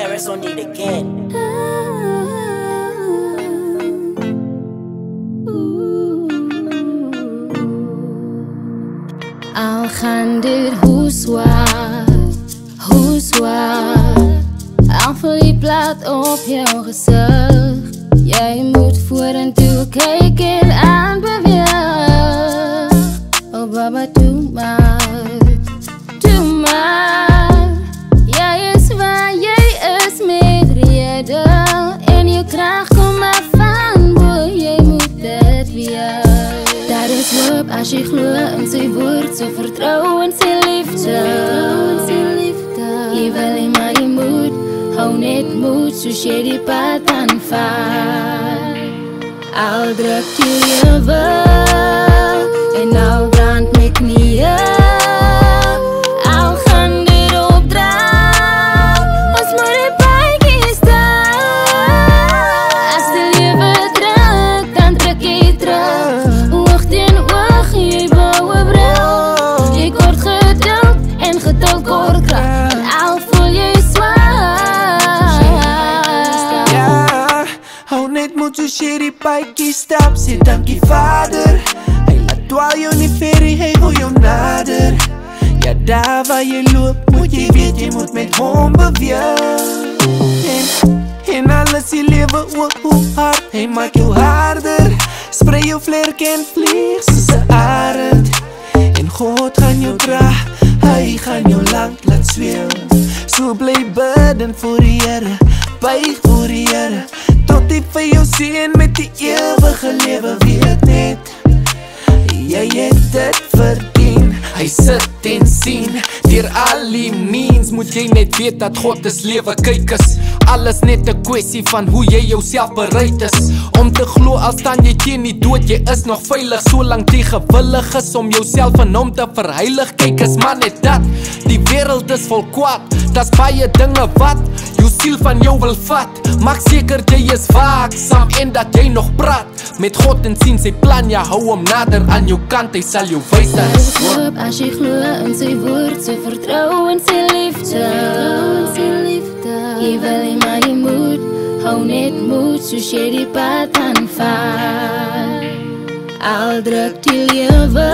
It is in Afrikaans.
Paris on it again. Al gaan dit hoe zwaar, al vul die plaat op jouw gezicht. Jij moet voor en toe kijken en beweeg. Oh baba, doe maar, doe maar. Jij is waar, jij is met reden. En je kracht komt maar van boy, jij moet het weer. Daar is hoop als je gelooft in zijn woord, zo vertrouwen in zijn liefde. Je wil niet, maar je moet, hou net moed, zoals je die pad aanvaart. Al drukt je wel, en al brandt mijn knieën. Al gaan dit opdraag, als maar een bijtje staan. Als de leven drukt, dan druk je terug. Oog in oog, je bouwen bril. Je kort geduld en geduld kort kracht. En al voel je zwaar. Ja, hou net moet zo shitty pijkie stap. Sê dankie vader. Hij laat dwaal jou niet verder, hij wil jou nader. Ja, daar waar je loopt, moet je weet, je moet met hom beweeg. En alles in leven, hoe hard, hij maakt jou harder. Spray jou vlerk en vlieg, soos een arend. En God gaan jou draag, hij gaan jou lang laat zweven. So bly bidden voor die Here, buig voor die Here. Tot die vir jou sien met die eeuwige lewe, weet net. Jy het dit verdien. Hy sit en sien. Deur al die means moet jy net weet dat God is lewe. Kyk is alles net 'n kwessie van hoe jy jouself bereid is om te glo al staan jy teen die dood. Jy is nog veilig solank jy gewillig is om jouself en hom te verheilig. Kyk is maar net dat die wêreld is vol kwaad. Daar's baie dinge wat jou siel van jou wil vat. Maak seker jy is waaksaam en dat jy nog praat met God en sien sy plan. Ja, hou hom nader aan jou kant, hy sal jou wys dat is hoop as jy glo in sy woord, so vertrou in sy liefde. Jy wil nie, maar jy moet, hou net moed, soos jy die pad aanvaar. Al druk die lewe